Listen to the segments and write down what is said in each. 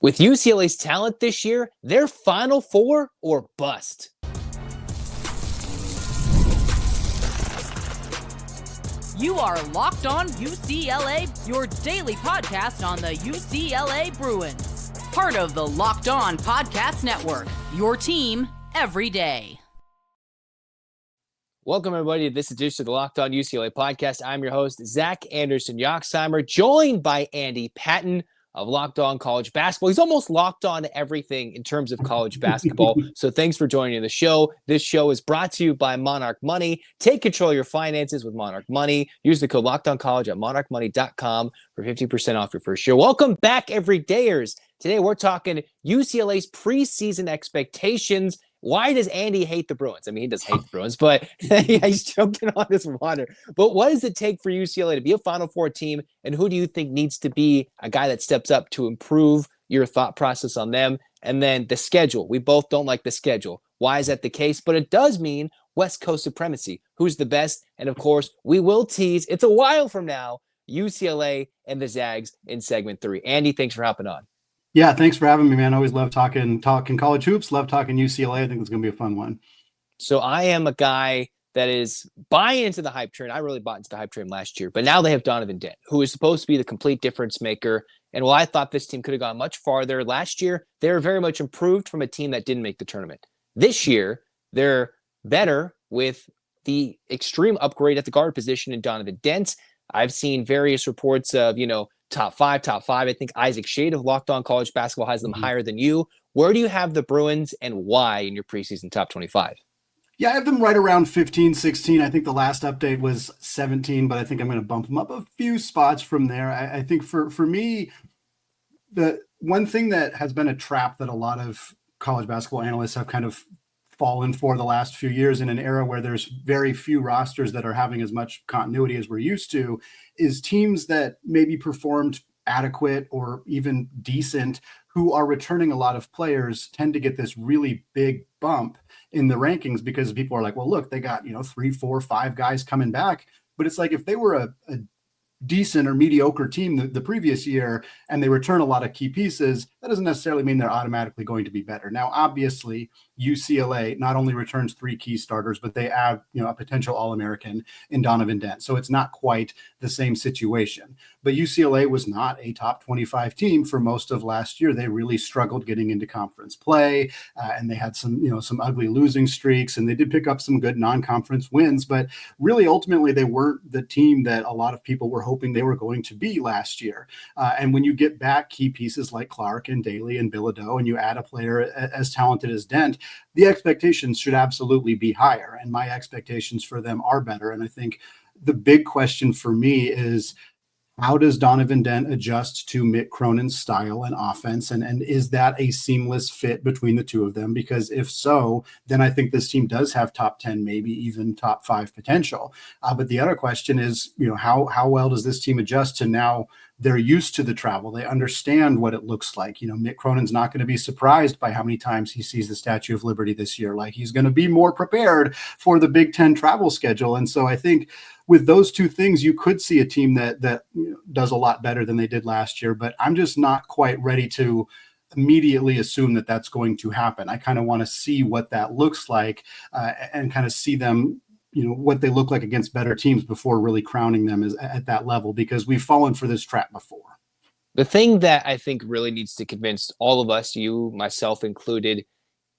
With UCLA's talent this year, they're Final Four or bust. You are Locked On UCLA, your daily podcast on the UCLA Bruins. Part of the Locked On Podcast Network, your team every day. Welcome, everybody, to this edition of the Locked On UCLA podcast. I'm your host, Zach Anderson-Yoxsimer, joined by Andy Patton of Locked On College Basketball. He's almost locked on everything in terms of college basketball. So thanks for joining the show. This show is brought to you by Monarch Money. Take control of your finances with Monarch Money. Use the code LOCKEDONCollege at monarchmoney.com for 50% off your first year. Welcome back, everydayers. Today we're talking UCLA's preseason expectations. Why does Andy hate the Bruins? I mean, he does hate the Bruins, but he's choking on his water. But what does it take for UCLA to be a Final Four team? And who do you think needs to be a guy that steps up to improve your thought process on them? And then the schedule. We both don't like the schedule. Why is that the case? But it does mean West Coast supremacy. Who's the best? And of course, we will tease, it's a while from now, UCLA and the Zags in segment 3. Andy, thanks for hopping on. Yeah, thanks for having me, man. Always love talking college hoops. Love talking UCLA. I think it's going to be a fun one. So I am a guy that is buying into the hype train. I really bought into the hype train last year, but now they have Donovan Dent, who is supposed to be the complete difference maker. And while I thought this team could have gone much farther last year, they were very much improved from a team that didn't make the tournament. This year, they're better with the extreme upgrade at the guard position in Donovan Dent. I've seen various reports of, top five. I think Isaac Shade of Locked On College Basketball has them higher than you. Where do you have the Bruins and why in your preseason top 25? Yeah, I have them right around 15, 16. I think the last update was 17, but I think I'm going to bump them up a few spots from there. I think for me, the one thing that has been a trap that a lot of college basketball analysts have kind of fallen for the last few years in an era where there's very few rosters that are having as much continuity as we're used to is teams that maybe performed adequate or even decent who are returning a lot of players tend to get this really big bump in the rankings because people are like, well, look, they got, 3, 4, 5 guys coming back. But it's like if they were a decent or mediocre team the previous year and they return a lot of key pieces, that doesn't necessarily mean they're automatically going to be better. Now, obviously, UCLA not only returns 3 key starters, but they add, a potential All-American in Donovan Dent. So it's not quite the same situation. But UCLA was not a top 25 team for most of last year. They really struggled getting into conference play, and they had some ugly losing streaks, and they did pick up some good non-conference wins. But really, ultimately, they weren't the team that a lot of people were hoping they were going to be last year. And when you get back key pieces like Clark and Daly and Bilodeau, and you add a player as talented as Dent, the expectations should absolutely be higher. And my expectations for them are better. And I think the big question for me is, how does Donovan Dent adjust to Mick Cronin's style and offense? And is that a seamless fit between the two of them? Because if so, then I think this team does have top 10, maybe even top 5 potential. But the other question is, how well does this team adjust to now they're used to the travel? They understand what it looks like. Mick Cronin's not going to be surprised by how many times he sees the Statue of Liberty this year. Like, he's going to be more prepared for the Big Ten travel schedule. And so I think with those two things, you could see a team that does a lot better than they did last year. But I'm just not quite ready to immediately assume that that's going to happen. I kind of want to see what that looks like and kind of see them, what they look like against better teams before really crowning them as at that level, because we've fallen for this trap before. The thing that I think really needs to convince all of us, you, myself included,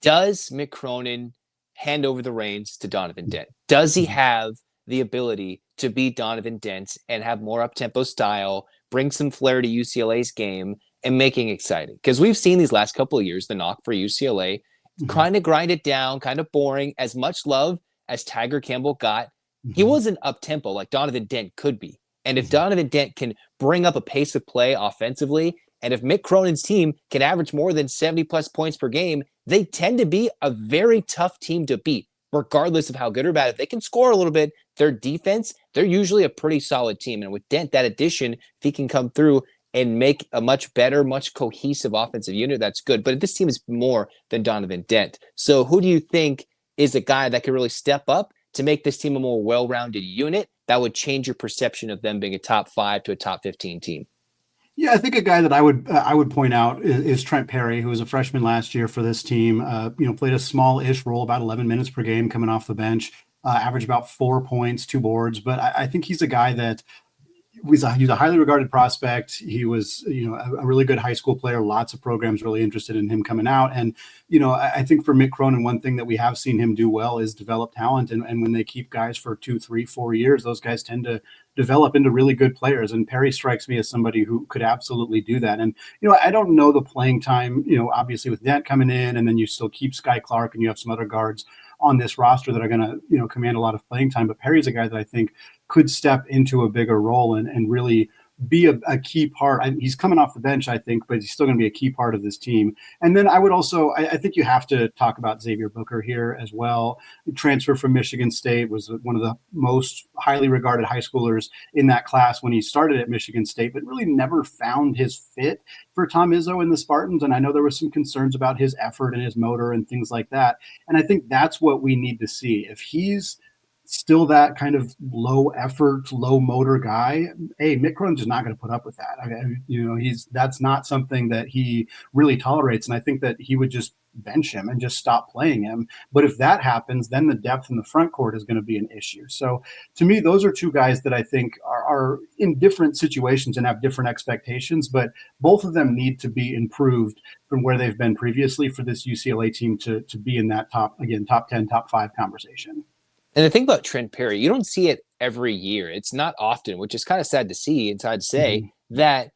does Mick Cronin hand over the reins to Donovan Dent? Does he have the ability to beat Donovan Dent and have more up-tempo style, bring some flair to UCLA's game, and making it exciting? Because we've seen these last couple of years, the knock for UCLA, kind of grind it down, kind of boring. As much love as Tiger Campbell got, he wasn't up-tempo like Donovan Dent could be. And if Donovan Dent can bring up a pace of play offensively, and if Mick Cronin's team can average more than 70-plus points per game, they tend to be a very tough team to beat, regardless of how good or bad. If they can score a little bit, their defense, they're usually a pretty solid team. And with Dent, that addition, if he can come through and make a much better, much cohesive offensive unit, that's good. But this team is more than Donovan Dent. So who do you think is a guy that could really step up to make this team a more well-rounded unit that would change your perception of them being a top 5 to a top 15 team? Yeah, I think a guy that I would point out is Trent Perry, who was a freshman last year for this team. Played a small-ish role, about 11 minutes per game coming off the bench, averaged about 4 points, 2 boards. But I think he's a guy that he's a highly regarded prospect. He was, a really good high school player. Lots of programs really interested in him coming out. And, I think for Mick Cronin, one thing that we have seen him do well is develop talent. And when they keep guys for 2, 3, 4 years, those guys tend to develop into really good players. And Perry strikes me as somebody who could absolutely do that. And, I don't know the playing time, obviously with Dent coming in, and then you still keep Sky Clark and you have some other guards on this roster that are going to, command a lot of playing time. But Perry's a guy that I think could step into a bigger role and really be a key part. He's coming off the bench, I think, but he's still going to be a key part of this team. And then I would also, I think you have to talk about Xavier Booker here as well. The transfer from Michigan State, was one of the most highly regarded high schoolers in that class when he started at Michigan State, but really never found his fit for Tom Izzo and the Spartans. And I know there was some concerns about his effort and his motor and things like that. And I think that's what we need to see. If he's still that kind of low effort, low motor guy, hey, Mick Cronin's just not going to put up with that. That's not something that he really tolerates. And I think that he would just bench him and just stop playing him. But if that happens, then the depth in the front court is going to be an issue. So to me, those are two guys that I think are in different situations and have different expectations, but both of them need to be improved from where they've been previously for this UCLA team to be in that top 10, top 5 conversation. And the thing about Trent Perry, you don't see it every year. It's not often, which is kind of sad to see and sad to say, that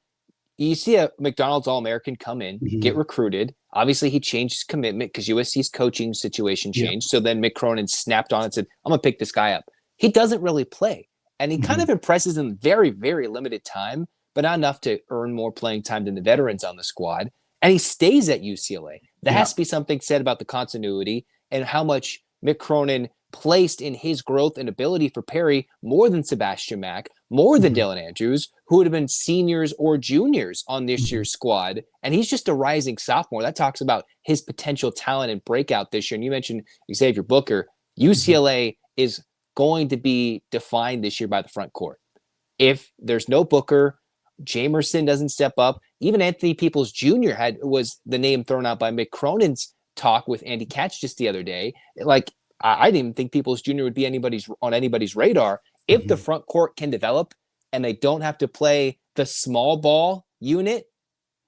you see a McDonald's All-American come in, get recruited. Obviously, he changed his commitment because USC's coaching situation changed. So then Mick Cronin snapped on and said, I'm going to pick this guy up. He doesn't really play. And he kind of impresses in very, very limited time, but not enough to earn more playing time than the veterans on the squad. And he stays at UCLA. There has to be something said about the continuity and how much Mick Cronin placed in his growth and ability for Perry more than Sebastian Mack, more than Dylan Andrews, who would have been seniors or juniors on this year's squad. And he's just a rising sophomore. That talks about his potential talent and breakout this year. And you mentioned Xavier Booker. UCLA is going to be defined this year by the front court. If there's no Booker, Jamerson doesn't step up. Even Anthony Peoples Jr. was the name thrown out by Mick Cronin's talk with Andy Katz just the other day. Like, I didn't even think Peoples Jr. would be on anybody's radar. If the front court can develop and they don't have to play the small ball unit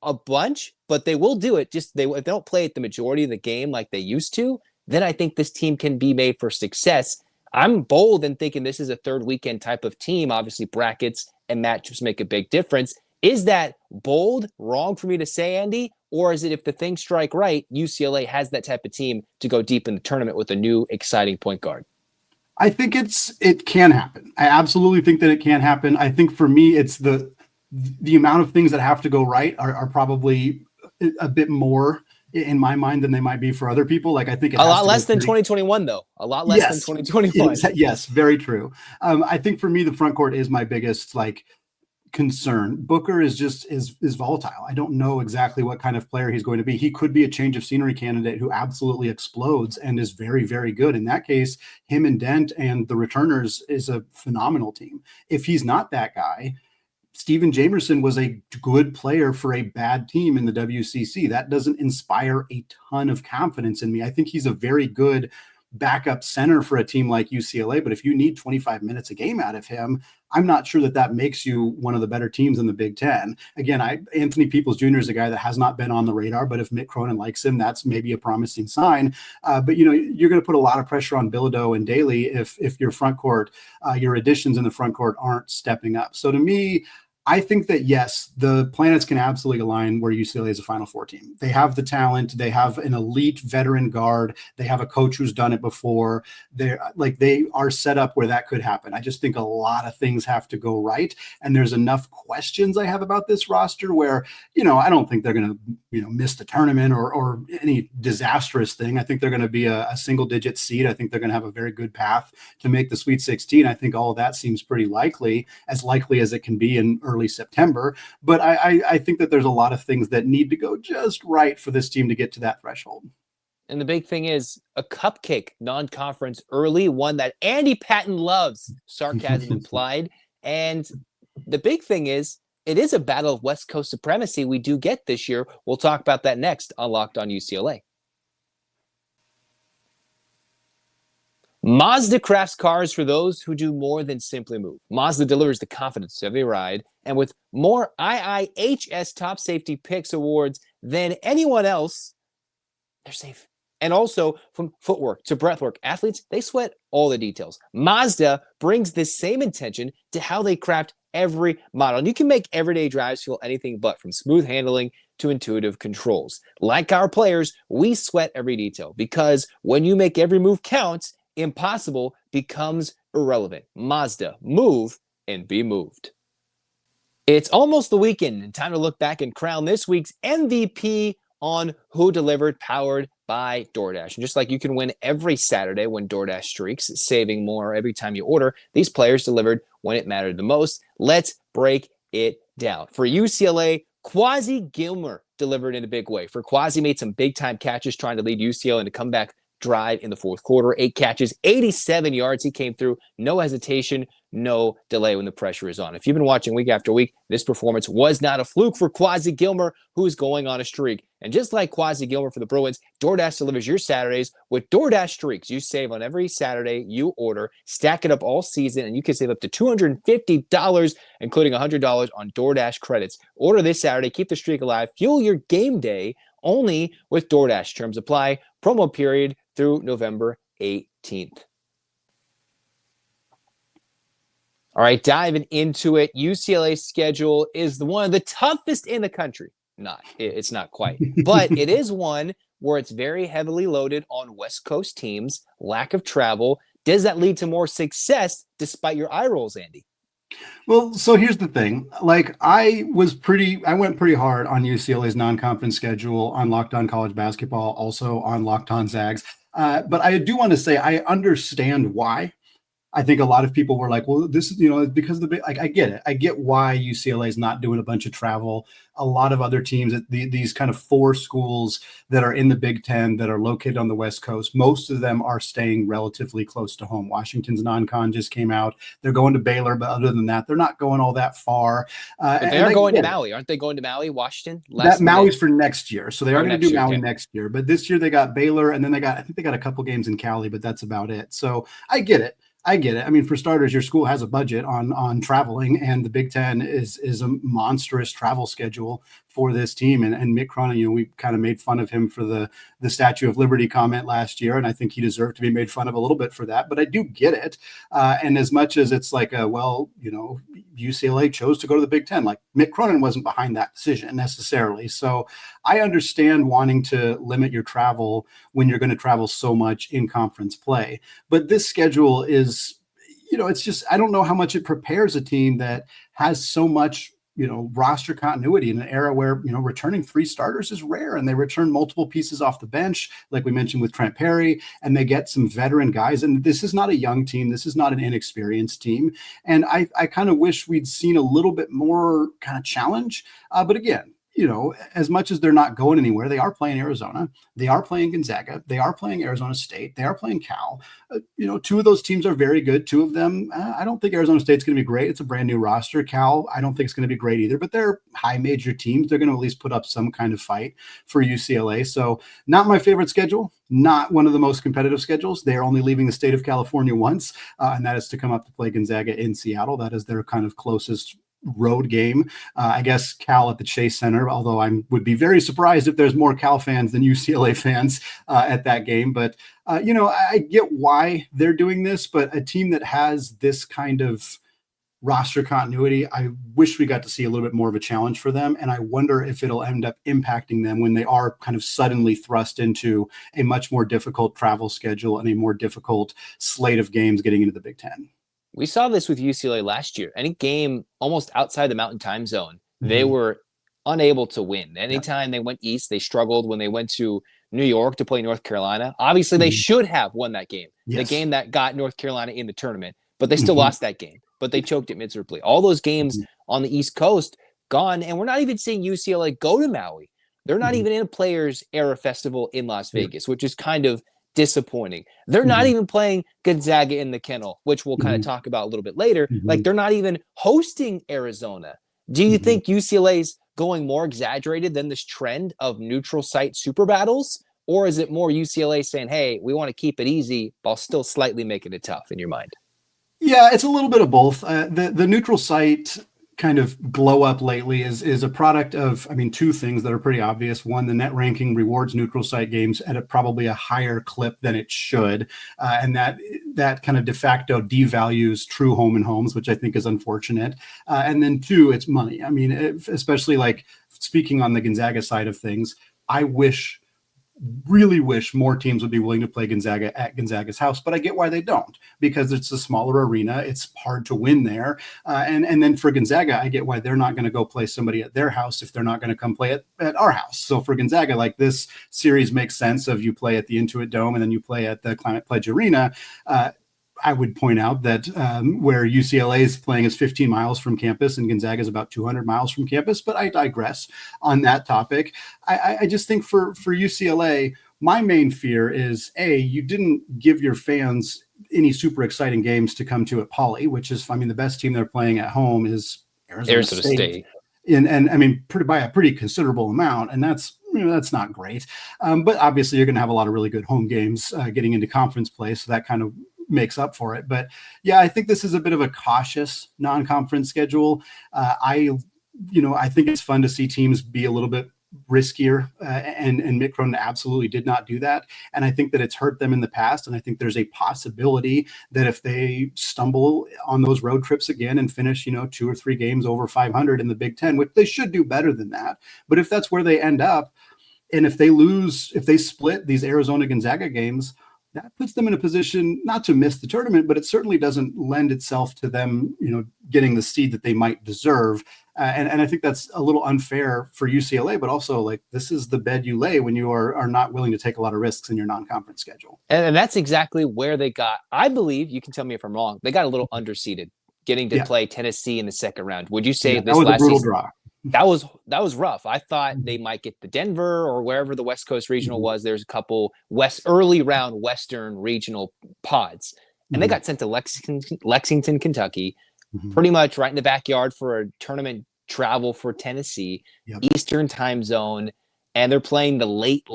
a bunch, but they will do it. If they don't play it the majority of the game like they used to, then I think this team can be made for success. I'm bold in thinking this is a third weekend type of team. Obviously, brackets and matchups make a big difference. Is that bold, wrong for me to say, Andy? Or is it, if the things strike right, UCLA has that type of team to go deep in the tournament with a new exciting point guard? I think it can happen. I absolutely think that it can happen. I think for me, it's the amount of things that have to go right are probably a bit more in my mind than they might be for other people. Like, I think a lot less than 2021, though. A lot less than 2021. Yes, very true. I think for me, the front court is my biggest concern. Booker is volatile. I don't know exactly what kind of player he's going to be. He could be a change of scenery candidate who absolutely explodes and is very, very good. In that case, him and Dent and the returners is a phenomenal team. If he's not that guy, Steven Jamerson was a good player for a bad team in the WCC. That doesn't inspire a ton of confidence in me. I think he's a very good backup center for a team like UCLA, but if you need 25 minutes a game out of him, I'm not sure that makes you one of the better teams in the Big Ten. Again, Anthony Peoples Jr. is a guy that has not been on the radar, but if Mick Cronin likes him, that's maybe a promising sign. But you're going to put a lot of pressure on Bilodeau and Daly if your front court, your additions in the front court aren't stepping up. So to me, I think that, yes, the planets can absolutely align where UCLA is a Final Four team. They have the talent. They have an elite veteran guard. They have a coach who's done it before. They are set up where that could happen. I just think a lot of things have to go right. And there's enough questions I have about this roster where, I don't think they're going to, miss the tournament or any disastrous thing. I think they're going to be a single-digit seed. I think they're going to have a very good path to make the Sweet 16. I think all of that seems pretty likely as it can be in early September. But I think that there's a lot of things that need to go just right for this team to get to that threshold. And the big thing is a cupcake non-conference early, one that Andy Patton loves, sarcasm implied. And the big thing is it is a battle of West Coast supremacy we do get this year. We'll talk about that next on Locked On UCLA. Mazda crafts cars for those who do more than simply move. Mazda delivers the confidence of every ride, and with more IIHS Top Safety Picks awards than anyone else, they're safe. And also, from footwork to breathwork, athletes, they sweat all the details. Mazda brings this same intention to how they craft every model. And you can make everyday drives feel anything but, from smooth handling to intuitive controls. Like our players, we sweat every detail, because when you make every move count, impossible becomes irrelevant. Mazda, move and be moved. It's almost the weekend, and time to look back and crown this week's MVP on Who Delivered, powered by DoorDash. And just like you can win every Saturday when DoorDash streaks, saving more every time you order, these players delivered when it mattered the most. Let's break it down. For UCLA, Quasi Gilmer delivered in a big way. For Quasi, made some big-time catches trying to lead UCLA in a comeback drive in the fourth quarter. 8 catches, 87 yards. He came through, no hesitation, no delay when the pressure is on. If you've been watching week after week, this performance was not a fluke for Quasi Gilmer, who is going on a streak. And just like Quasi Gilmer for the Bruins, DoorDash delivers your Saturdays with DoorDash streaks. You save on every Saturday you order, stack it up all season, and you can save up to $250, including $100 on DoorDash credits. Order this Saturday, keep the streak alive, fuel your game day only with DoorDash. Terms apply. Promo period through November 18th. All right, diving into it. UCLA's schedule is one of the toughest in the country. It's not quite, but it is one where it's very heavily loaded on West Coast teams, lack of travel. Does that lead to more success despite your eye rolls, Andy? Well, so here's the thing. Like, I went pretty hard on UCLA's non-conference schedule, on Locked On College Basketball, also on Locked On Zags. But I do want to say I understand why. I think a lot of people were like, well, this is, because of the big, like, I get it. I get why UCLA is not doing a bunch of travel. A lot of other teams, these kind of 4 schools that are in the Big Ten that are located on the West Coast, most of them are staying relatively close to home. Washington's non-con just came out. They're going to Baylor, but other than that, they're not going all that far. But they are going to Maui. Aren't they going to Maui, Washington? Maui's for next year. So they are going to do Maui okay. next year. But this year they got Baylor, and then I think they got a couple games in Cali, but that's about it. So I get it. I mean, for starters, your school has a budget on traveling, and the Big Ten is a monstrous travel schedule for this team. And Mick Cronin, we kind of made fun of him for the Statue of Liberty comment last year, and I think he deserved to be made fun of a little bit for that. But I do get it. And as much as it's like, UCLA chose to go to the Big Ten, like, Mick Cronin wasn't behind that decision necessarily. So I understand wanting to limit your travel when you're going to travel so much in conference play. But this schedule is, it's just, I don't know how much it prepares a team that has so much, roster continuity in an era where, returning 3 starters is rare, and they return multiple pieces off the bench, like we mentioned with Trent Perry, and they get some veteran guys. And this is not a young team. This is not an inexperienced team. And I kind of wish we'd seen a little bit more kind of challenge. But again, as much as they're not going anywhere, they are playing Arizona, they are playing Gonzaga, they are playing Arizona State, they are playing Cal. 2 of those teams are very good. 2 of them, I don't think Arizona State's going to be great. It's a brand new roster. Cal, I don't think it's going to be great either, but they're high major teams. They're going to at least put up some kind of fight for UCLA. So not my favorite schedule, not one of the most competitive schedules. They're only leaving the state of California once, and that is to come up to play Gonzaga in Seattle. That is their kind of closest road game. I guess Cal at the Chase Center, although I would be very surprised if there's more Cal fans than UCLA fans at that game. But, I get why they're doing this, but a team that has this kind of roster continuity, I wish we got to see a little bit more of a challenge for them. And I wonder if it'll end up impacting them when they are kind of suddenly thrust into a much more difficult travel schedule and a more difficult slate of games getting into the Big Ten. We saw this with UCLA last year. Any game almost outside the Mountain Time Zone, they were unable to win. Anytime they went east, they struggled. When they went to New York to play North Carolina, obviously they should have won that game, the game that got North Carolina in the tournament, but they still lost that game. But they choked it miserably. All those games on the East Coast gone, and we're not even seeing UCLA go to Maui. They're not even in a Players Era Festival in Las Vegas, which is kind of disappointing. They're not even playing Gonzaga in the Kennel, which we'll kind of talk about a little bit later. Like, they're not even hosting Arizona Do you think UCLA's going more exaggerated than this trend of neutral site super battles? Or is it more UCLA saying, hey, we want to keep it easy while still slightly making it tough in your mind? Yeah, it's a little bit of both. The neutral site kind of glow up lately is a product of, I mean, two things that are pretty obvious. One, the net ranking rewards neutral site games at probably a higher clip than it should. And that kind of de facto devalues true home and homes, which I think is unfortunate. And then two, it's money. I mean, especially like speaking on the Gonzaga side of things, I really wish more teams would be willing to play Gonzaga at Gonzaga's house, but I get why they don't, because it's a smaller arena. It's hard to win there. And then for Gonzaga, I get why they're not going to go play somebody at their house if they're not going to come play at our house. So for Gonzaga, like, this series makes sense of you play at the Intuit Dome and then you play at the Climate Pledge Arena. I would point out that where UCLA is playing is 15 miles from campus and Gonzaga is about 200 miles from campus, but I digress on that topic. I just think for UCLA, my main fear is, A, you didn't give your fans any super exciting games to come to at Poly, which is, I mean, the best team they're playing at home is Arizona State. And I mean, by a pretty considerable amount, and that's not great. But obviously you're going to have a lot of really good home games getting into conference play, so that kind of makes up for it. But yeah, I think this is a bit of a cautious non-conference schedule. I think it's fun to see teams be a little bit riskier, and Mick Cronin absolutely did not do that. And I think that it's hurt them in the past. And I think there's a possibility that if they stumble on those road trips again and finish, 2 or 3 games over 500 in the Big Ten, which they should do better than that. But if that's where they end up, and if they split these Arizona Gonzaga games, that puts them in a position not to miss the tournament, but it certainly doesn't lend itself to them, getting the seed that they might deserve. And I think that's a little unfair for UCLA, but also, like, this is the bed you lay when you are not willing to take a lot of risks in your non-conference schedule. And that's exactly where they got, I believe, you can tell me if I'm wrong, they got a little underseeded getting to play Tennessee in the second round. Would you say this was last a brutal season, draw? That was rough. I thought they might get the Denver or wherever the West Coast Regional was. There's a couple early round Western regional pods, and they got sent to Lexington, Kentucky, pretty much right in the backyard for a tournament travel for Tennessee, Eastern time zone, and they're playing the late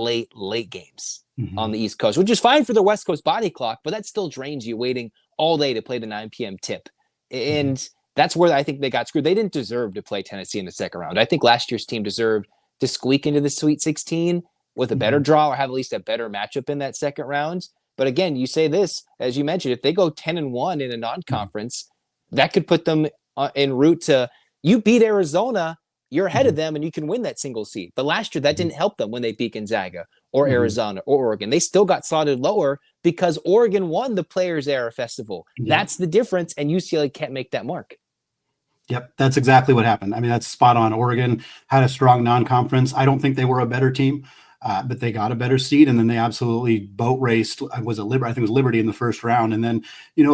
games on the East Coast, which is fine for the West Coast body clock, but that still drains you waiting all day to play the 9 p.m. tip. And that's where I think they got screwed. They didn't deserve to play Tennessee in the second round. I think last year's team deserved to squeak into the Sweet 16 with a better draw or have at least a better matchup in that second round. But again, you say this, as you mentioned, if they go 10-1 in a non-conference, that could put them en route to, you beat Arizona, you're ahead of them and you can win that single seed. But last year, that didn't help them when they beat Gonzaga or Arizona or Oregon. They still got slotted lower because Oregon won the Players Era Festival. That's the difference, and UCLA can't make that mark. Yep, that's exactly what happened. I mean, that's spot on. Oregon had a strong non-conference. I don't think they were a better team, but they got a better seed, and then they absolutely boat raced. I think it was Liberty in the first round, and then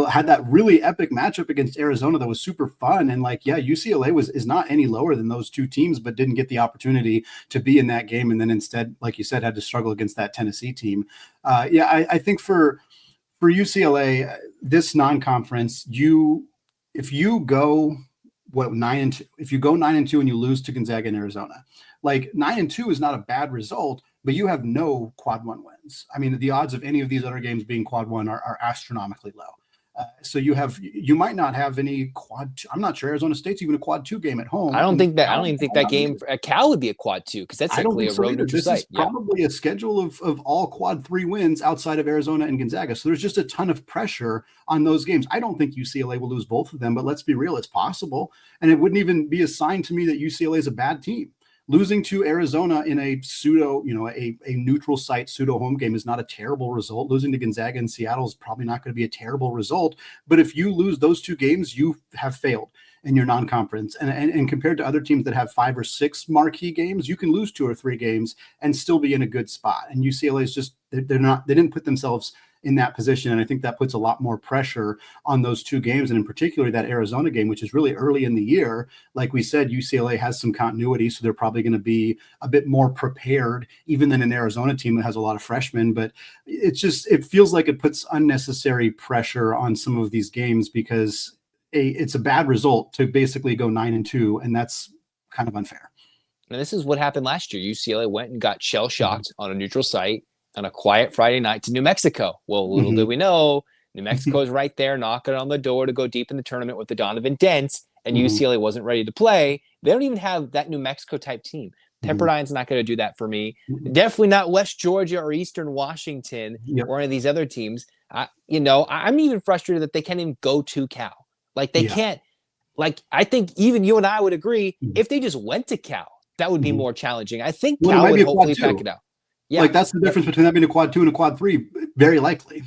had that really epic matchup against Arizona that was super fun. And UCLA is not any lower than those two teams, but didn't get the opportunity to be in that game, and then instead, like you said, had to struggle against that Tennessee team. I think for UCLA, this non-conference, if you go 9-2, if you go 9-2 and you lose to Gonzaga and Arizona, 9-2 is not a bad result, but you have no quad 1 wins. I mean, the odds of any of these other games being quad 1 are astronomically low. So you might not have any quad 2. I'm not sure Arizona State's even a quad 2 game at home. I don't even think that game at Cal would be a quad 2, because that's likely a road neutral site. This is probably a schedule of all quad 3 wins outside of Arizona and Gonzaga. So there's just a ton of pressure on those games. I don't think UCLA will lose both of them, but let's be real, it's possible. And it wouldn't even be a sign to me that UCLA is a bad team. Losing to Arizona in a a neutral site pseudo home game is not a terrible result. Losing to Gonzaga and Seattle is probably not going to be a terrible result. But if you lose those 2 games, you have failed in your non-conference. And compared to other teams that have 5 or 6 marquee games, you can lose 2 or 3 games and still be in a good spot. And UCLA is just, they didn't put themselves in that position. And I think that puts a lot more pressure on those 2 games. And in particular, that Arizona game, which is really early in the year. Like we said, UCLA has some continuity, so they're probably going to be a bit more prepared even than an Arizona team that has a lot of freshmen. But it feels like it puts unnecessary pressure on some of these games, because it's a bad result to basically go 9-2, and that's kind of unfair. And this is what happened last year. UCLA went and got shell-shocked on a neutral site on a quiet Friday night to New Mexico. Well, little did we know, New Mexico is right there knocking on the door to go deep in the tournament with the Donovan Dent, and UCLA wasn't ready to play. They don't even have that New Mexico type team. Pepperdine's not going to do that for me. Definitely not West Georgia or Eastern Washington or any of these other teams. I'm even frustrated that they can't even go to Cal. Like, they can't. Like, I think even you and I would agree, if they just went to Cal, that would be more challenging. I think Cal would hopefully pack it out. Yeah. Like, that's the difference between that being a quad 2 and a quad 3, very likely.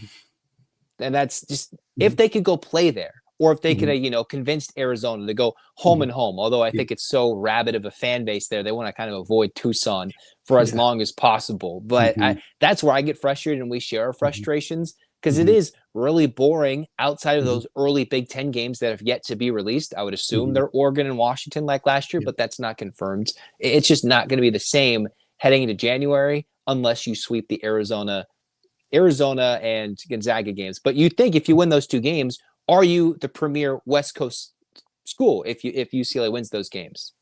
And that's just, if they could go play there, or if they could have, convinced Arizona to go home and home. Although I think it's so rabid of a fan base there, they want to kind of avoid Tucson for as long as possible. But that's where I get frustrated, and we share our frustrations, because it is really boring outside of those early Big Ten games that have yet to be released. I would assume they're Oregon and Washington like last year, but that's not confirmed. It's just not going to be the same heading into January unless you sweep the Arizona and Gonzaga games. But you think if you win those two games, are you the premier West Coast school if UCLA wins those games?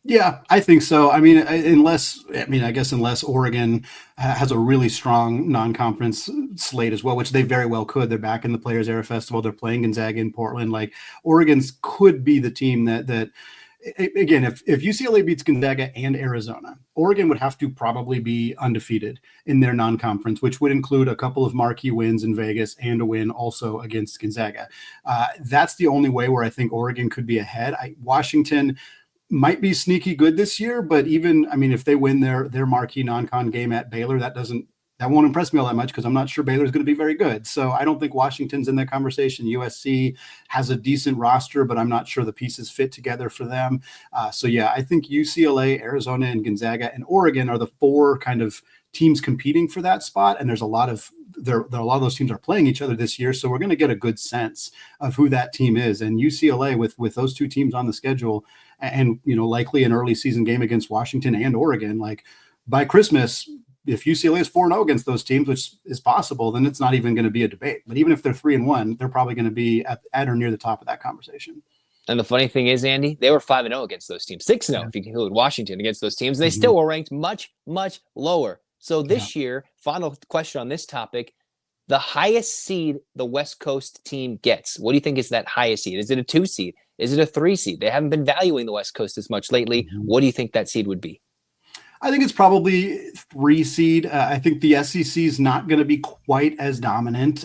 Yeah, I think so. I guess unless Oregon has a really strong non-conference slate as well, which they very well could. They're back in the Players Era Festival. They're playing Gonzaga in Portland. Like, Oregon's could be the team that again, if UCLA beats Gonzaga and Arizona, Oregon would have to probably be undefeated in their non-conference, which would include a couple of marquee wins in Vegas and a win also against Gonzaga. That's the only way where I think Oregon could be ahead. Washington might be sneaky good this year, but if they win their marquee non-con game at Baylor, that won't impress me all that much, because I'm not sure Baylor's going to be very good. So I don't think Washington's in that conversation. USC has a decent roster, but I'm not sure the pieces fit together for them. I think UCLA, Arizona, and Gonzaga and Oregon are the four kind of teams competing for that spot. And there's a lot of those teams are playing each other this year. So we're going to get a good sense of who that team is. And UCLA with those two teams on the schedule, and likely an early season game against Washington and Oregon, like by Christmas, if UCLA is 4-0 against those teams, which is possible, then it's not even going to be a debate. But even if they're 3-1, they're probably going to be at or near the top of that conversation. And the funny thing is, Andy, they were 5-0 against those teams, 6-0 if you include Washington against those teams. They still were ranked much, much lower. So this year, final question on this topic, the highest seed the West Coast team gets, what do you think is that highest seed? Is it a 2 seed? Is it a 3 seed? They haven't been valuing the West Coast as much lately. What do you think that seed would be? I think it's probably 3 seed. I think the SEC is not going to be quite as dominant,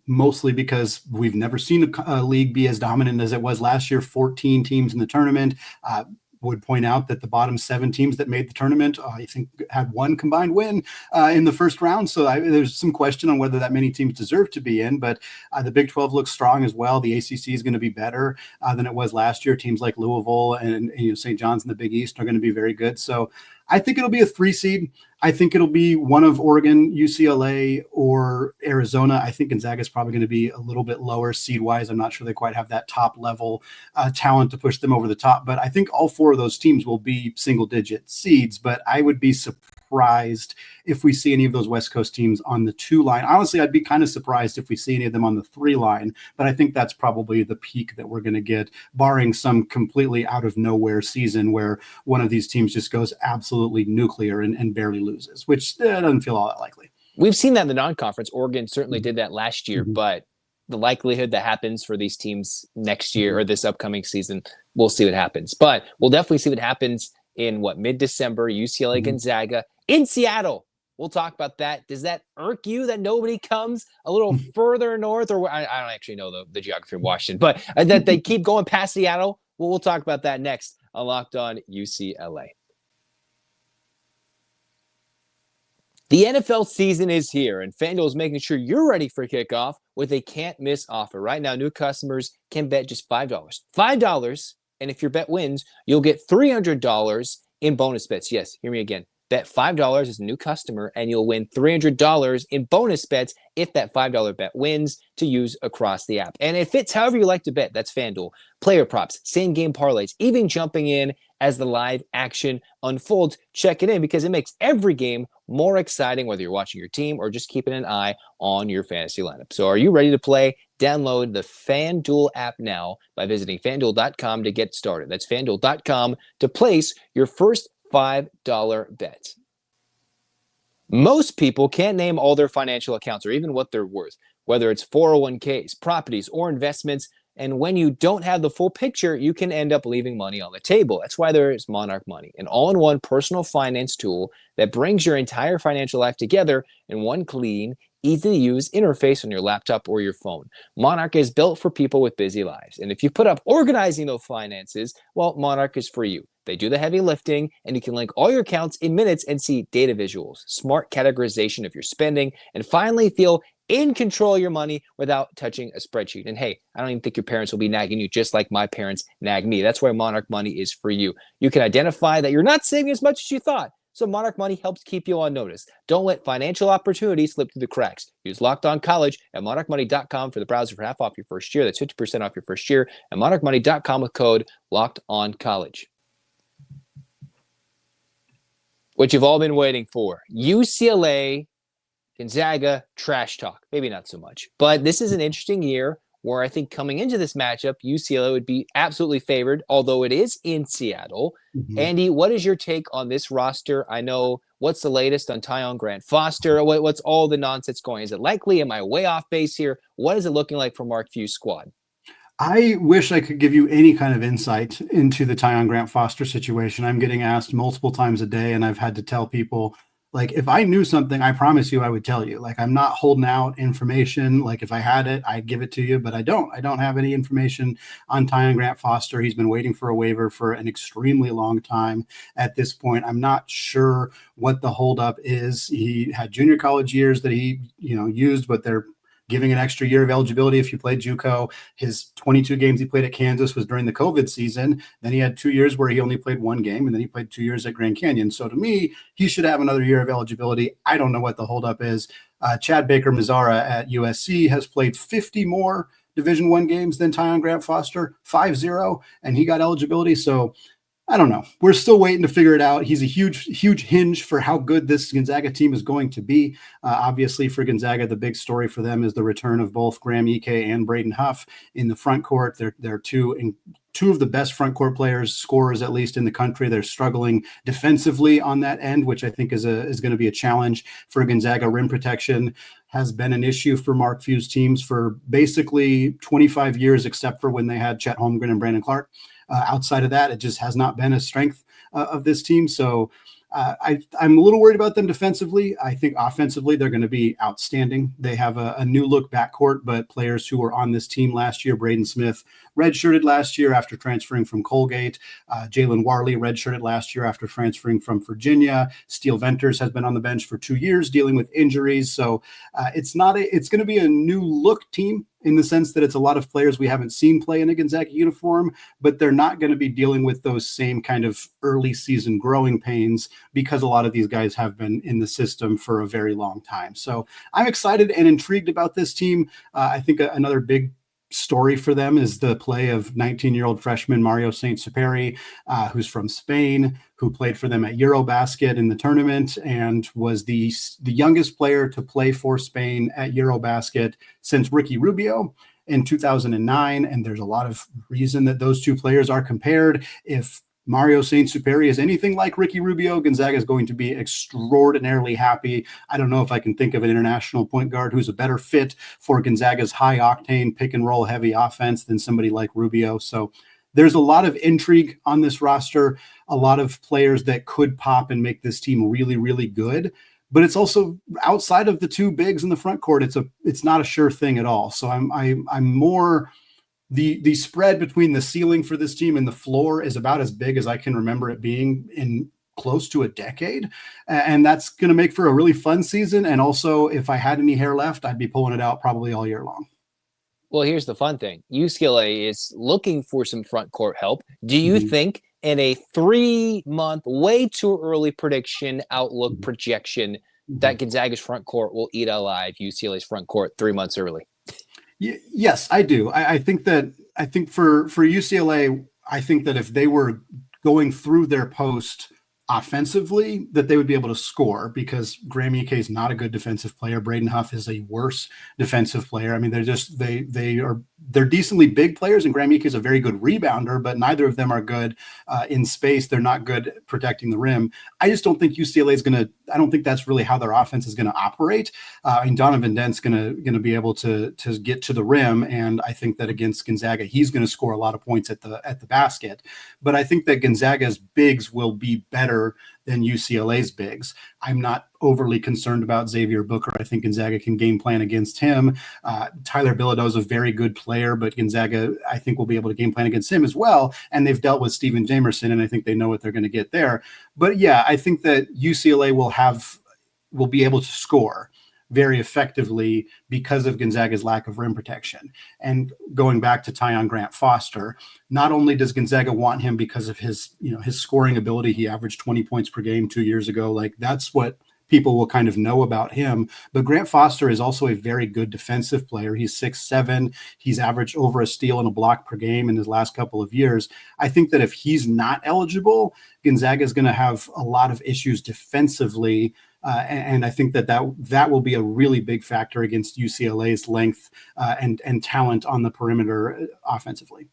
mostly because we've never seen a league be as dominant as it was last year. 14 teams in the tournament. Would point out that the bottom 7 teams that made the tournament, I think, had 1 combined win in the first round. So there's some question on whether that many teams deserve to be in. But the Big 12 looks strong as well. The ACC is going to be better than it was last year. Teams like Louisville and St. John's in the Big East are going to be very good. So I think it'll be a 3 seed. I think it'll be one of Oregon, UCLA, or Arizona. I think Gonzaga is probably going to be a little bit lower seed-wise. I'm not sure they quite have that top-level talent to push them over the top. But I think all 4 of those teams will be single-digit seeds. But I would be surprised if we see any of those West Coast teams on the 2 line. Honestly, I'd be kind of surprised if we see any of them on the 3 line. But I think that's probably the peak that we're going to get, barring some completely out-of-nowhere season where one of these teams just goes absolutely nuclear and barely loses, which doesn't feel all that likely. We've seen that in the non-conference. Oregon certainly did that last year, but the likelihood that happens for these teams next year or this upcoming season, we'll see what happens. But we'll definitely see what happens in mid-December, UCLA Gonzaga in Seattle. We'll talk about that. Does that irk you that nobody comes a little further north? Or I don't actually know the geography of Washington, but that they keep going past Seattle? Well, we'll talk about that next on Locked On UCLA. The NFL season is here, and FanDuel is making sure you're ready for kickoff with a can't-miss offer. Right now, new customers can bet just $5. $5, and if your bet wins, you'll get $300 in bonus bets. Yes, hear me again. Bet $5 as a new customer, and you'll win $300 in bonus bets if that $5 bet wins to use across the app. And it fits however you like to bet. That's FanDuel. Player props, same-game parlays, even jumping in as the live action unfolds. Check it in because it makes every game more exciting, whether you're watching your team or just keeping an eye on your fantasy lineup. So are you ready to play Download the FanDuel app now by visiting FanDuel.com to get started. That's FanDuel.com to place your first $5 bet. Most people can't name all their financial accounts or even what they're worth, whether it's 401ks, properties, or investments. And when you don't have the full picture, you can end up leaving money on the table. That's why there is Monarch Money, an all-in-one personal finance tool that brings your entire financial life together in one clean, easy-to-use interface on your laptop or your phone. Monarch is built for people with busy lives. And if you put up organizing those finances, well, Monarch is for you. They do the heavy lifting, and you can link all your accounts in minutes and see data visuals, smart categorization of your spending, and finally feel in control of your money without touching a spreadsheet. And hey, I don't even think your parents will be nagging you just like my parents nag me. That's why Monarch Money is for you. You can identify that you're not saving as much as you thought. So Monarch Money helps keep you on notice. Don't let financial opportunities slip through the cracks. Use Locked On College at monarchmoney.com for the browser for half off your first year. That's 50% off your first year at monarchmoney.com with code Locked On College. What you've all been waiting for. UCLA, Gonzaga, trash talk. Maybe not so much. But this is an interesting year where I think coming into this matchup, UCLA would be absolutely favored, although it is in Seattle. Mm-hmm. Andy, what is your take on this roster? I know, what's the latest on Tyon Grant-Foster? What's all the nonsense going? Is it likely? Am I way off base here? What is it looking like for Mark Few's squad? I wish I could give you any kind of insight into the Tyon Grant-Foster situation. I'm getting asked multiple times a day, and I've had to tell people, like, if I knew something, I promise you I would tell you. Like, I'm not holding out information. Like, if I had it, I'd give it to you, but I don't. I don't have any information on Tyon Grant-Foster. He's been waiting for a waiver for an extremely long time at this point. I'm not sure what the holdup is. He had junior college years that he, used, but they're giving an extra year of eligibility if you played JUCO. His 22 games he played at Kansas was during the COVID season. Then he had 2 years where he only played one game, and then he played 2 years at Grand Canyon. So to me, he should have another year of eligibility. I don't know what the holdup is. Chad Baker-Mazara at USC has played 50 more Division I games than Tyon Grant-Foster, 5-0, and he got eligibility. So I don't know. We're still waiting to figure it out. He's a huge hinge for how good this Gonzaga team is going to be. Obviously, for Gonzaga, the big story for them is the return of both Graham Ike and Braden Huff in the front court. They're two of the best front court players, scorers at least in the country. They're struggling defensively on that end, which I think is going to be a challenge for Gonzaga. Rim protection has been an issue for Mark Few's teams for basically 25 years, except for when they had Chet Holmgren and Brandon Clark. Outside of that, it just has not been a strength of this team. So I'm a little worried about them defensively. I think offensively, they're going to be outstanding. They have a new look backcourt, but players who were on this team last year, Braden Smith, redshirted last year after transferring from Colgate. Jalen Warley redshirted last year after transferring from Virginia. Steele Venters has been on the bench for 2 years dealing with injuries. So it's going to be a new look team in the sense that it's a lot of players we haven't seen play in a Gonzaga uniform, but they're not going to be dealing with those same kind of early season growing pains because a lot of these guys have been in the system for a very long time. So I'm excited and intrigued about this team. I think another big story for them is the play of 19-year-old freshman Mario Saint-Superi, who's from Spain, who played for them at Eurobasket in the tournament and was the youngest player to play for Spain at Eurobasket since Ricky Rubio in 2009. And there's a lot of reason that those two players are compared. If Mario Saint-Superi is anything like Ricky Rubio, Gonzaga is going to be extraordinarily happy. I don't know if I can think of an international point guard who's a better fit for Gonzaga's high-octane pick-and-roll heavy offense than somebody like Rubio. So there's a lot of intrigue on this roster, a lot of players that could pop and make this team really, really good. But it's also outside of the two bigs in the front court. It's not a sure thing at all. So I'm more... The spread between the ceiling for this team and the floor is about as big as I can remember it being in close to a decade. And that's going to make for a really fun season. And also, if I had any hair left, I'd be pulling it out probably all year long. Well, here's the fun thing. UCLA is looking for some front court help. Do you think in a 3-month, way too early prediction, outlook projection, that Gonzaga's front court will eat alive UCLA's front court 3 months early? Yes, I do. I think for UCLA, I think that if they were going through their post offensively that they would be able to score, because Graham Ike is not a good defensive player. Braden Huff is a worse defensive player. I mean, they're decently big players, and Graham Ike is a very good rebounder, but neither of them are good in space. They're not good protecting the rim. I just don't think UCLA is I don't think that's really how their offense is going to operate. And Donovan Dent's going to be able to get to the rim, and I think that against Gonzaga, he's going to score a lot of points at the basket. But I think that Gonzaga's bigs will be better than UCLA's bigs. I'm not overly concerned about Xavier Booker. I think Gonzaga can game plan against him. Tyler Bilodeau is a very good player, but Gonzaga, I think, will be able to game plan against him as well. And they've dealt with Steven Jamerson, and I think they know what they're going to get there. But yeah, I think that UCLA will be able to score very effectively because of Gonzaga's lack of rim protection. And going back to Tyon Grant-Foster, not only does Gonzaga want him because of his scoring ability, he averaged 20 points per game 2 years ago. Like, that's what people will kind of know about him. But Grant-Foster is also a very good defensive player. He's 6'7". He's averaged over a steal and a block per game in his last couple of years. I think that if he's not eligible, Gonzaga is going to have a lot of issues defensively. And I think that will be a really big factor against UCLA's length and talent on the perimeter offensively.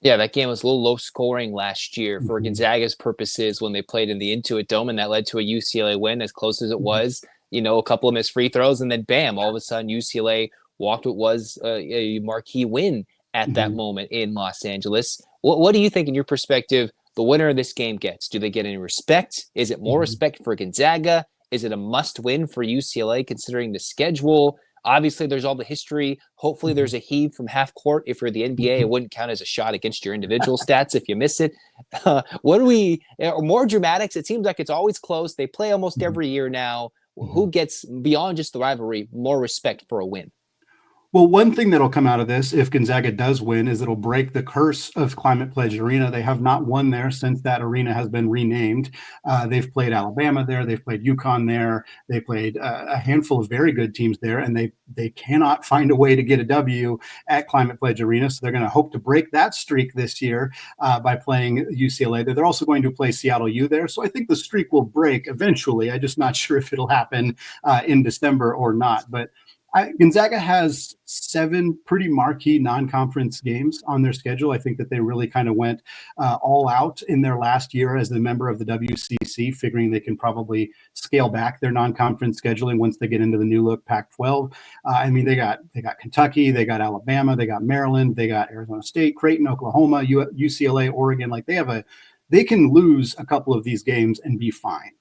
Yeah, that game was a little low scoring last year for Gonzaga's purposes when they played in the Intuit Dome, and that led to a UCLA win as close as it was. A couple of missed free throws, and then bam, all of a sudden UCLA walked what was a marquee win at that moment in Los Angeles. What do you think, in your perspective, the winner of this game gets? Do they get any respect? Is it more respect for Gonzaga? Is it a must-win for UCLA considering the schedule? Obviously, there's all the history. Hopefully, there's a heave from half court. If you're the NBA, it wouldn't count as a shot against your individual stats if you miss it. More dramatics? It seems like it's always close. They play almost every year now. Who gets, beyond just the rivalry, more respect for a win? Well, one thing that'll come out of this, if Gonzaga does win, is it'll break the curse of Climate Pledge Arena. They have not won there since that arena has been renamed. They've played Alabama there. They've played UConn there. They played a handful of very good teams there, and they cannot find a way to get a W at Climate Pledge Arena. So they're going to hope to break that streak this year by playing UCLA there. They're also going to play Seattle U there. So I think the streak will break eventually. I'm just not sure if it'll happen in December or not. But Gonzaga has 7 pretty marquee non-conference games on their schedule. I think that they really kind of went all out in their last year as a member of the WCC, figuring they can probably scale back their non-conference scheduling once they get into the new look Pac-12. They got Kentucky, they got Alabama, they got Maryland, they got Arizona State, Creighton, Oklahoma, UCLA, Oregon. Like, they can lose a couple of these games and be fine.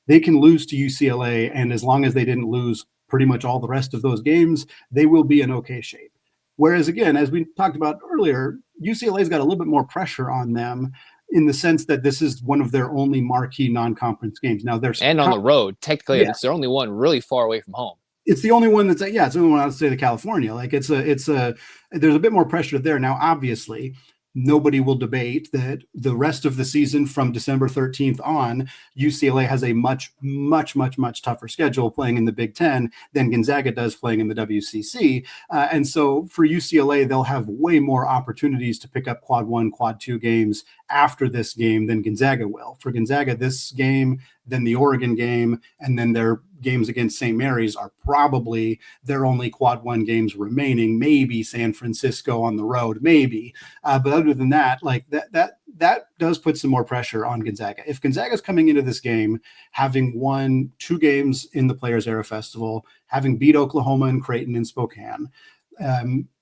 They can lose to UCLA, and as long as they didn't lose pretty much all the rest of those games, they will be in okay shape. Whereas, again, as we talked about earlier, UCLA's got a little bit more pressure on them in the sense that this is one of their only marquee non-conference games. Now, and on the road, technically, it's their only one really far away from home. It's the only one it's the only one outside of California. Like, there's a bit more pressure there. Now, obviously, nobody will debate that the rest of the season from December 13th on, UCLA has a much, much, much, much tougher schedule playing in the Big Ten than Gonzaga does playing in the WCC. And so for UCLA, they'll have way more opportunities to pick up quad 1, quad 2 games after this game than Gonzaga will. For Gonzaga, this game, then the Oregon game, and then their games against St. Mary's are probably their only quad 1 games remaining. Maybe San Francisco on the road, maybe. But other than that, like that does put some more pressure on Gonzaga. If Gonzaga's coming into this game having won 2 games in the Players Era Festival, having beat Oklahoma and Creighton and Spokane,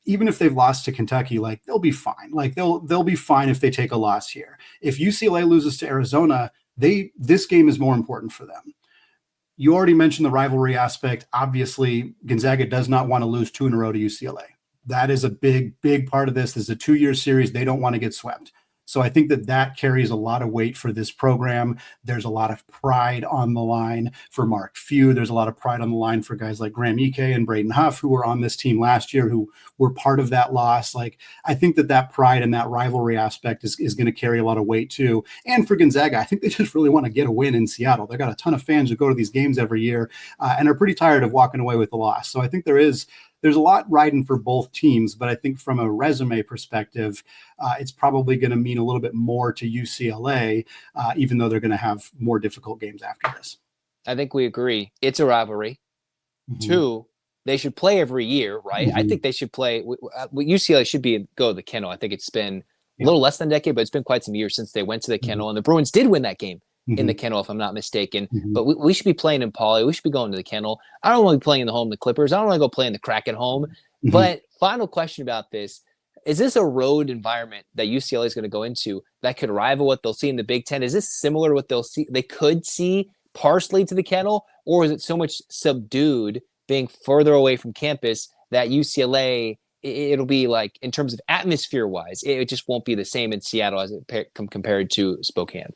even if they've lost to Kentucky, like, they'll be fine. Like, they'll be fine if they take a loss here. If UCLA loses to Arizona, this game is more important for them. You already mentioned the rivalry aspect. Obviously, Gonzaga does not want to lose 2 in a row to UCLA. That is a big, big part of this. This is a 2-year series. They don't want to get swept. So I think that carries a lot of weight for this program. There's a lot of pride on the line for Mark Few. There's a lot of pride on the line for guys like Graham Ike and Braden Huff, who were on this team last year, who were part of that loss. Like, I think that pride and that rivalry aspect is going to carry a lot of weight too. And for Gonzaga, I think they just really want to get a win in Seattle. They got a ton of fans who go to these games every year and are pretty tired of walking away with the loss. So I think there is there's a lot riding for both teams, but I think from a resume perspective, it's probably going to mean a little bit more to UCLA, even though they're going to have more difficult games after this. I think we agree. It's a rivalry. Mm-hmm. 2, they should play every year, right? Mm-hmm. I think they should play. UCLA should go to the kennel. I think it's been a little less than a decade, but it's been quite some years since they went to the kennel. And the Bruins did win that game in the kennel, if I'm not mistaken. But we should be playing in Poly. We should be going to the kennel. I don't want to be playing in the home of the Clippers. I don't want to go play in the Crack at home. But final question about this. Is this a road environment that UCLA is going to go into that could rival what they'll see in the Big Ten? Is this similar to what they could see partially to the kennel? Or is it so much subdued being further away from campus that UCLA, it'll be like, in terms of atmosphere wise, it just won't be the same in Seattle as it compared to Spokane?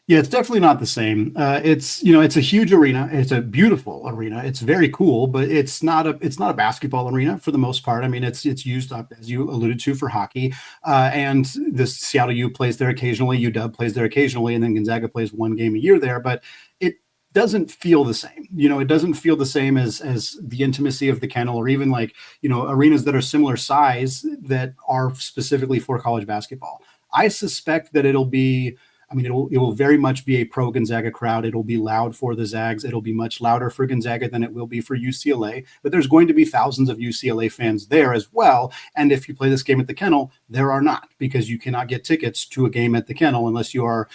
Yeah, it's definitely not the same. It's a huge arena. It's a beautiful arena. It's very cool, but it's not a basketball arena for the most part. I mean, it's used up, as you alluded to, for hockey. And the Seattle U plays there occasionally. UW plays there occasionally, and then Gonzaga plays one game a year there. But it doesn't feel the same. It doesn't feel the same as the intimacy of the kennel, or even like, arenas that are similar size that are specifically for college basketball. I suspect that it will very much be a pro Gonzaga crowd. It'll be loud for the Zags. It'll be much louder for Gonzaga than it will be for UCLA. But there's going to be thousands of UCLA fans there as well. And if you play this game at the kennel, there are not, because you cannot get tickets to a game at the kennel unless you are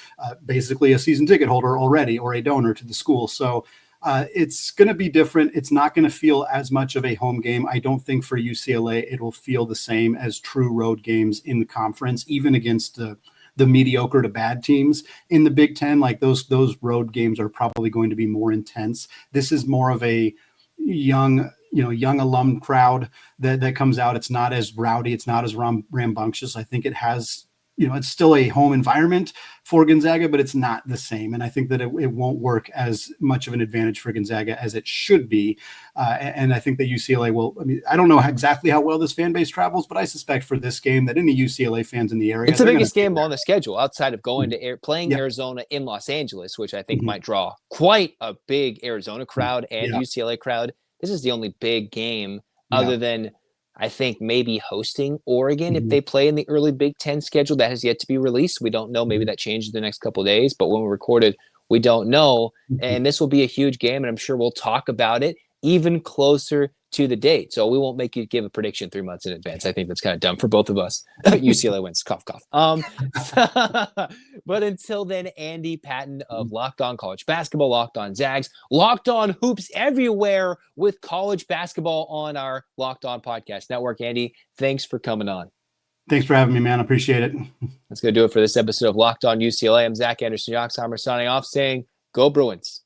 basically a season ticket holder already or a donor to the school. So it's going to be different. It's not going to feel as much of a home game. I don't think for UCLA it will feel the same as true road games in the conference, even against the mediocre to bad teams in the Big Ten. Like those road games are probably going to be more intense. This is more of a young alum crowd that comes out. It's not as rowdy. It's not as rambunctious. I think it has, it's still a home environment for Gonzaga, but it's not the same. And I think that it won't work as much of an advantage for Gonzaga as it should be. And I think that UCLA will, I don't know exactly how well this fan base travels, but I suspect for this game that any UCLA fans in the area, it's the biggest game on the schedule outside of going to playing Arizona in Los Angeles, which I think might draw quite a big Arizona crowd and UCLA crowd. This is the only big game other than, I think, maybe hosting Oregon if they play in the early Big Ten schedule. That has yet to be released. We don't know. Maybe that changes the next couple of days. But when we recorded, we don't know. And this will be a huge game, and I'm sure we'll talk about it even closer to the date. So we won't make you give a prediction 3 months in advance. I think that's kind of dumb for both of us. UCLA wins. Cough, cough. But until then, Andy Patton of Locked On College Basketball, Locked On Zags, Locked On Hoops everywhere with college basketball on our Locked On Podcast Network. Andy, thanks for coming on. Thanks for having me, man. I appreciate it. That's going to do it for this episode of Locked On UCLA. I'm Zach Anderson-Yoxsimer signing off saying, go Bruins.